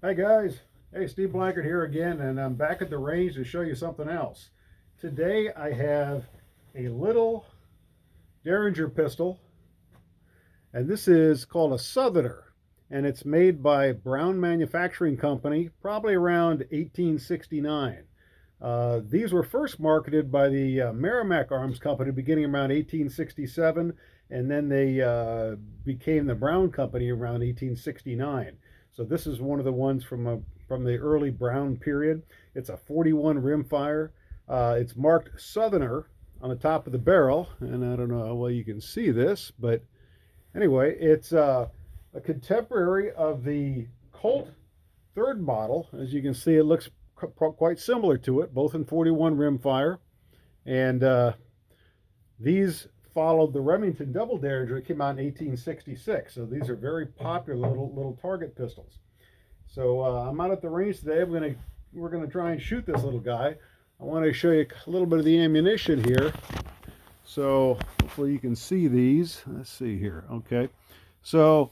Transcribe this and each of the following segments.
Hi guys, hey, Steve Blackard here again, and I'm back at the range to show you something else. Today I have a little derringer pistol, and this is called a Southerner, and it's made by Brown Manufacturing Company, probably around 1869. These were first marketed by the Merrimack Arms Company beginning around 1867, and then they became the Brown Company around 1869. So this is one of the ones from the early Brown period. It's a 41 rimfire. It's marked Southerner on the top of the barrel, and I don't know how well you can see this, but anyway, it's a contemporary of the Colt third model. As you can see, it looks quite similar to it, both in 41 rimfire. And these followed the Remington Double Derringer that came out in 1866. So these are very popular little target pistols. So I'm out at the range today. We're gonna try and shoot this little guy. I want to show you a little bit of the ammunition here. So hopefully you can see these. Let's see here. Okay. So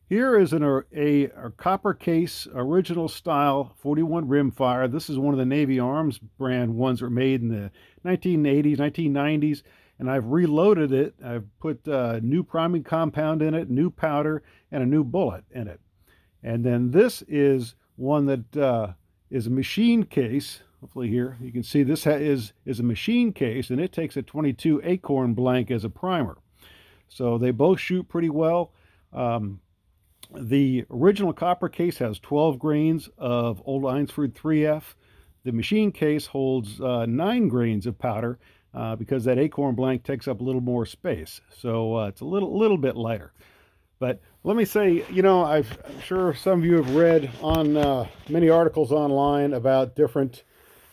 here is a copper case, original style 41 rimfire. This is one of the Navy Arms brand ones that were made in the 1980s, 1990s. And I've reloaded it. I've put new priming compound in it, new powder, and a new bullet in it. And then this is one that is a machine case. Hopefully here you can see this is a machine case, and it takes a 22 Acorn blank as a primer. So they both shoot pretty well. The original copper case has 12 grains of old Einsford 3F. The machine case holds 9 grains of powder because that Acorn blank takes up a little more space. So it's a little bit lighter. But let me say, I'm sure some of you have read on many articles online about different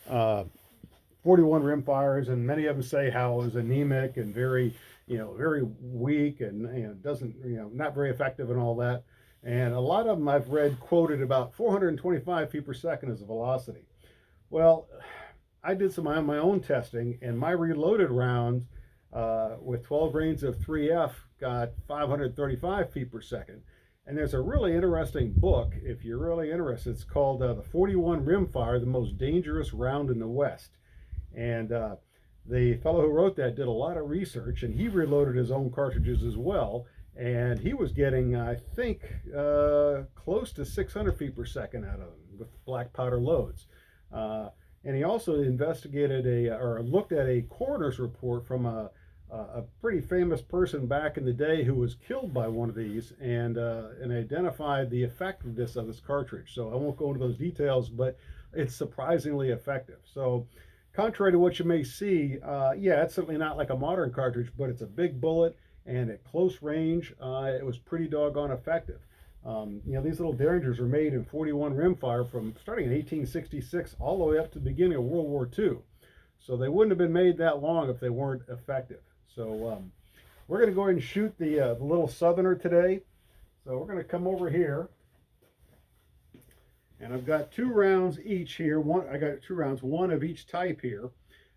41 rimfires, and many of them say how it was anemic and very weak, and doesn't, not very effective and all that. And a lot of them I've read quoted about 425 feet per second as a velocity. Well, I did some of my own testing, and my reloaded rounds with 12 grains of 3F got 535 feet per second. And there's a really interesting book, if you're really interested. It's called The 41 Rimfire, the Most Dangerous Round in the West. And the fellow who wrote that did a lot of research, and he reloaded his own cartridges as well. And he was getting, I think, close to 600 feet per second out of them with black powder loads. And he also investigated or looked at a coroner's report from a pretty famous person back in the day who was killed by one of these, and identified the effectiveness of this cartridge. So I won't go into those details, but it's surprisingly effective. So contrary to what you may see, yeah, it's certainly not like a modern cartridge, but it's a big bullet, and at close range, it was pretty doggone effective. These little Derringers were made in 41 rimfire from starting in 1866 all the way up to the beginning of World War II. So they wouldn't have been made that long if they weren't effective. So we're going to go ahead and shoot the little Southerner today. So we're going to come over here, and I've got 2 rounds each here. I got 2 rounds, one of each type here.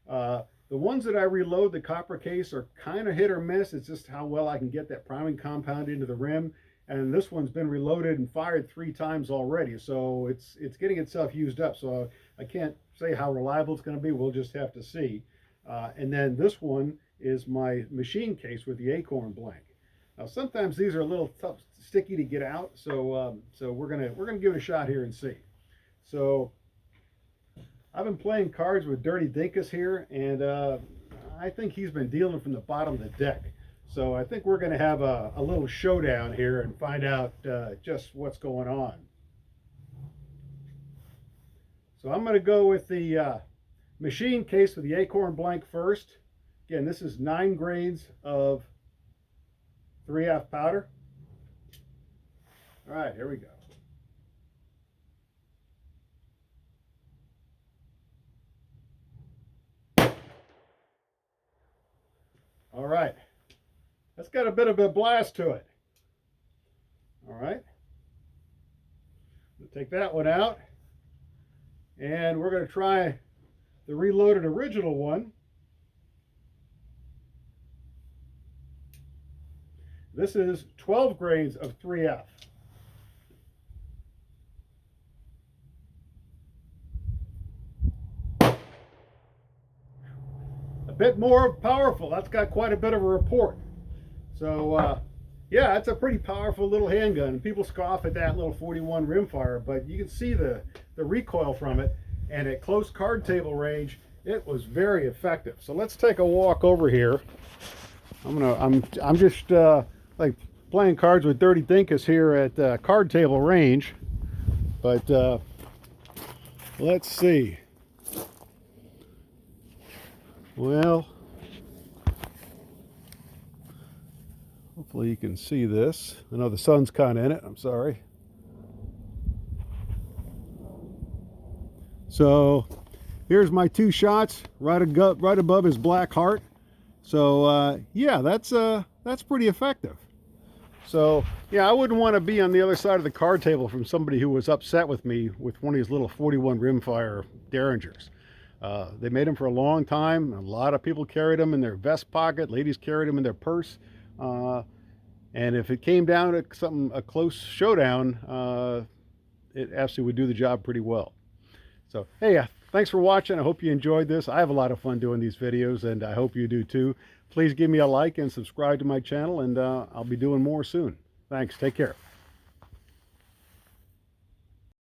The ones that I reload, the copper case, are kind of hit or miss. It's just how well I can get that priming compound into the rim. And this one's been reloaded and fired 3 times already, so it's getting itself used up. So I can't say how reliable it's going to be. We'll just have to see. And then this one is my machine case with the Acorn blank. Now sometimes these are a little tough, sticky to get out. So we're gonna give it a shot here and see. So I've been playing cards with Dirty Dinkus here, and I think he's been dealing from the bottom of the deck. So I think we're going to have a little showdown here and find out just what's going on. So I'm going to go with the machine case with the Acorn blank first. Again, this is 9 grains of 3F powder. All right, here we go. All right. That's got a bit of a blast to it. All right. We'll take that one out. And we're going to try the reloaded original one. This is 12 grains of 3F. bit more powerful. That's got quite a bit of a report. So yeah, it's a pretty powerful little handgun. People scoff at that little 41 rimfire, but you can see the recoil from it, and at close card table range, it was very effective. So let's take a walk over here. I'm just like playing cards with Dirty Dinkus here at card table range, but let's see. Well, hopefully you can see this. I know the sun's kind of in it. I'm sorry. So here's my 2 shots right above his black heart. So yeah, that's pretty effective. So yeah, I wouldn't want to be on the other side of the card table from somebody who was upset with me with one of these little 41 rimfire derringers. They made them for a long time. A lot of people carried them in their vest pocket. Ladies carried them in their purse. And if it came down to a close showdown, it absolutely would do the job pretty well. So hey, thanks for watching. I hope you enjoyed this. I have a lot of fun doing these videos, and I hope you do too. Please give me a like and subscribe to my channel, and I'll be doing more soon. Thanks. Take care.